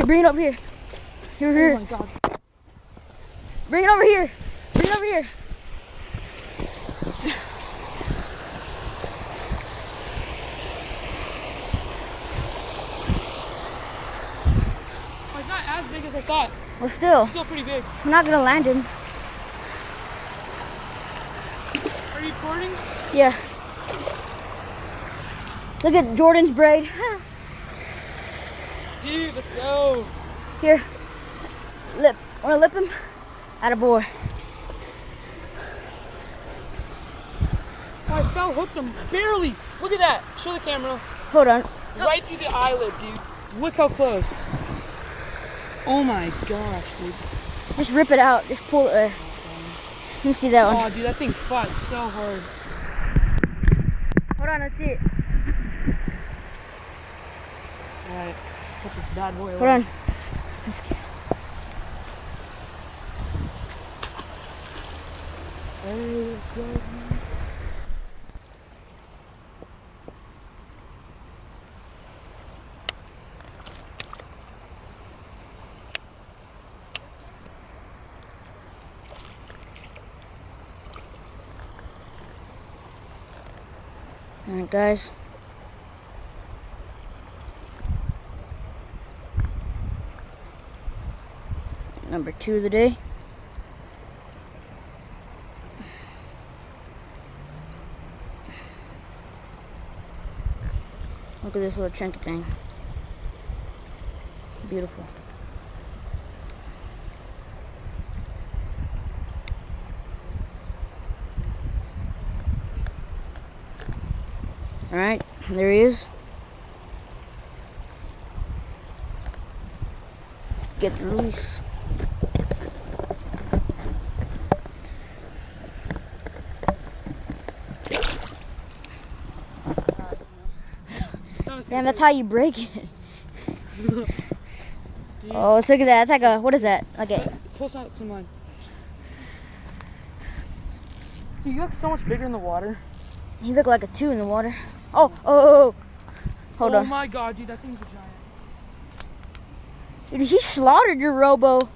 Bring it over here. Here. Oh my God. Bring it over here. Bring it over here. Oh, it's not as big as I thought. Well, still. It's still pretty big. I'm not gonna land him. Are you recording? Yeah. Look at Jordan's braid. Dude, let's go. Here. Lip. Wanna lip him? Attaboy. Oh, I fell hooked him. Barely. Look at that. Show the camera. Hold on. Right through the eyelid, dude. Look how close. Oh my gosh, dude. Just rip it out. Just pull it. Let me see that one. Oh, dude, that thing fought so hard. Hold on, let's see it. Alright, put this bad boy away. Hold on. Hey, let's go. Alright, guys. Number 2 of the day. Look at this little chunky thing. Beautiful. Alright, there he is. Get the release. Damn, that's how you break it. Oh, let's look at that. That's like a, what is that? Like a... Pull some line. Dude, you look so much bigger in the water. He looked like a 2 in the water. Oh. Hold on. Oh my God, dude, that thing's a giant. Dude, he slaughtered your robo.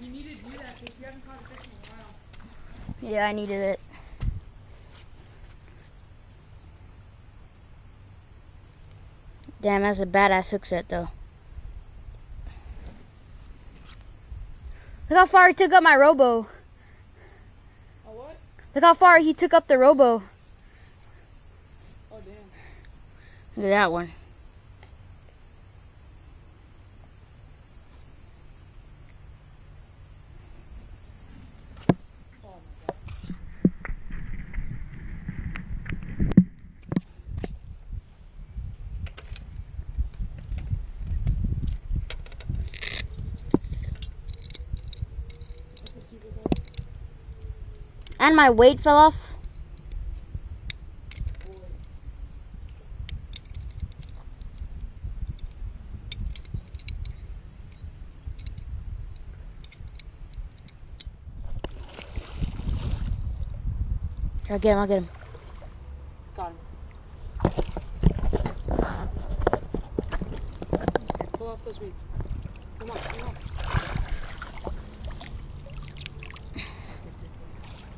You needed to do that because you haven't caught a fish in a while. Yeah, I needed it. Damn, that's a badass hook set, though. Look how far he took up my robo. A what? Look how far he took up the robo. Oh, damn. Look at that one. And my weight fell off. Here, I'll get him. Got him. Pull off those weeds. Come on.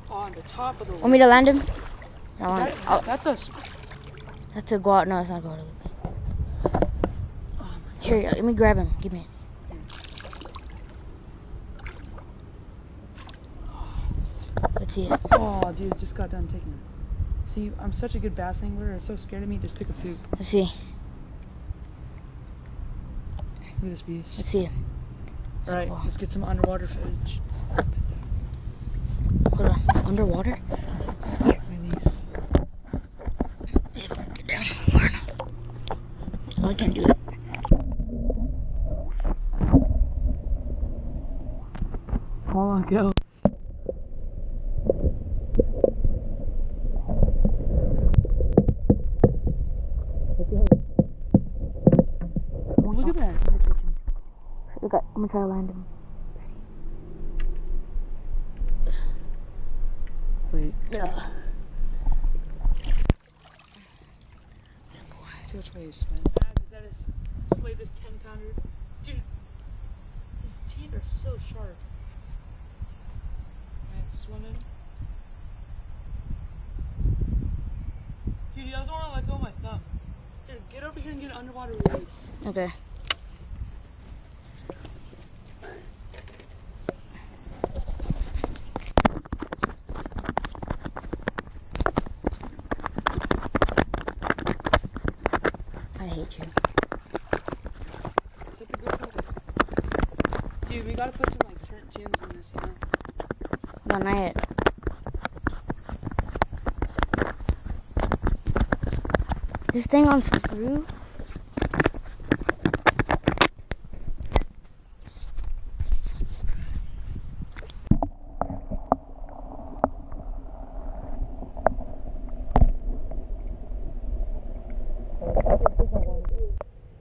On the top of the Want me to land him? That's us. That's a guava. No, it's not a guava. Here, let me grab him. Give me it. Let's see it. Oh, dude, just got done taking it. See, I'm such a good bass angler. It's so scared of me. Just took a poop. Let's see. Look at this beast. Let's see it. All right, let's get some underwater footage. Hold on. Underwater? Here. Release. Get down far enough. Oh, I can't do it. Hold on, go. try to land him. Wait. Yeah. See which way he's swimming. Is that his slay this 10-pounder? Dude, his teeth are so sharp. Alright, swimming. Dude, he doesn't want to let go of my thumb. Dude, get over here and get an underwater release. Okay. I hate you. Is that the good part? Dude, we gotta put some like turnt tunes in this, you know? Not yet. This thing on screw?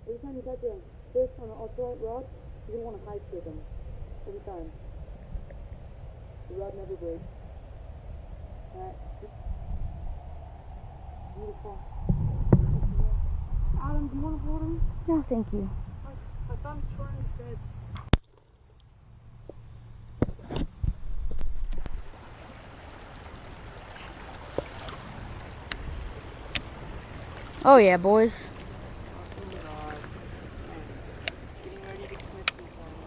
Every time you catch a fish on an ultralight rod, you're gonna want to high stick him. Every time. The rod never breaks. Alright. Beautiful. Adam, do you want to hold him? No, thank you. My thumb's trying his bed. Oh yeah, boys. Oh my god. Man, getting ready to commit suicide.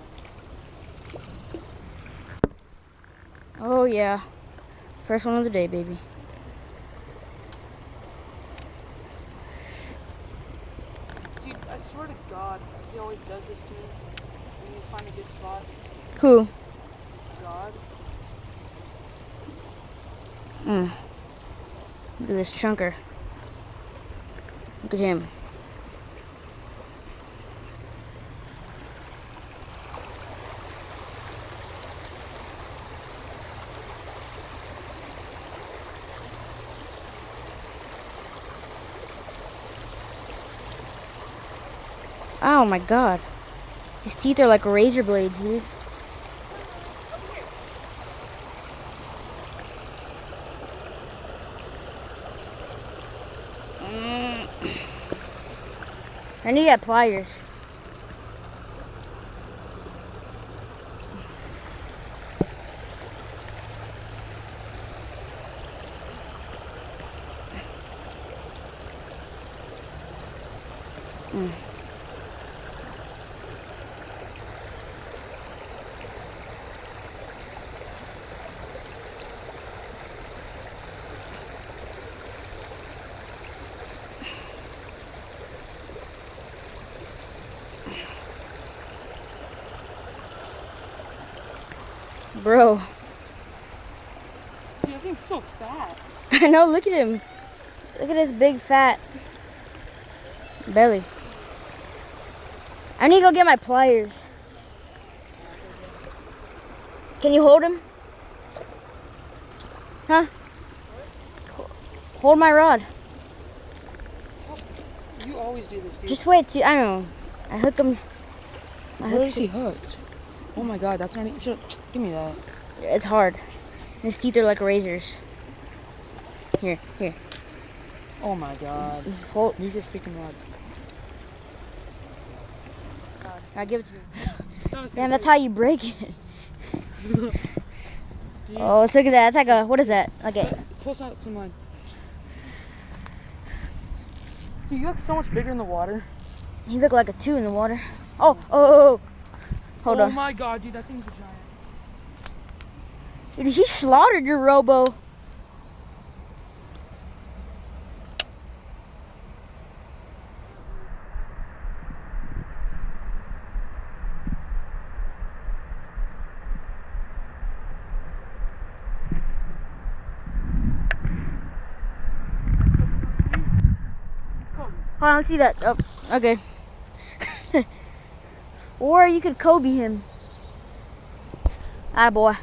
Oh yeah. First one of the day, baby. Dude, I swear to God, he always does this to me. When you find a good spot. Who? God. Look at this chunker. Look at him. Oh my god. His teeth are like razor blades, dude. I need to get pliers. Bro. Dude, that thing's so fat. I know, look at him. Look at his big fat belly. I need to go get my pliers. Can you hold him? Huh? Hold my rod. You always do this, dude. Just wait till, I don't know. I hook him. Where is he hooked? Oh my god, that's not even. Give me that. It's hard. His teeth are like razors. Here. Oh my god. Hold. Move your freaking rod. I'll give it to you. Damn, that's how you break it. Oh, let's look at that. That's like a, what is that? Like a, Pull out some line. Dude, you look so much bigger in the water. he looked like a 2 in the water. Oh. Hold on. Oh my god, dude, that thing's a giant. Dude, he slaughtered your robo. Hold on, let's see that. Oh, okay. Or you could Kobe him. Attaboy.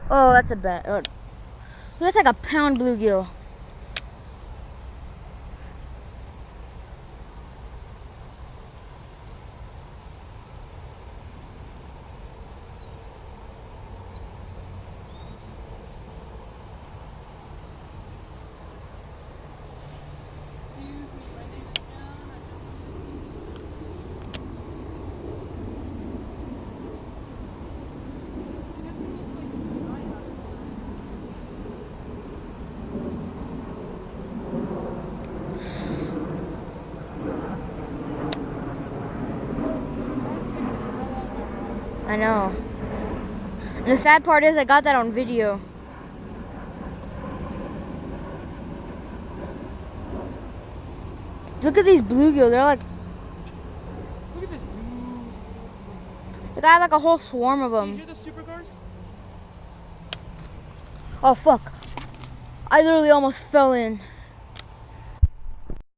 Oh, that's a bad. Oh. That's like a pound bluegill. I know. And the sad part is I got that on video. Look at these bluegill. They're like, Look at this dude. they got like a whole swarm of Do you them. hear the supercars? Oh fuck. I literally almost fell in.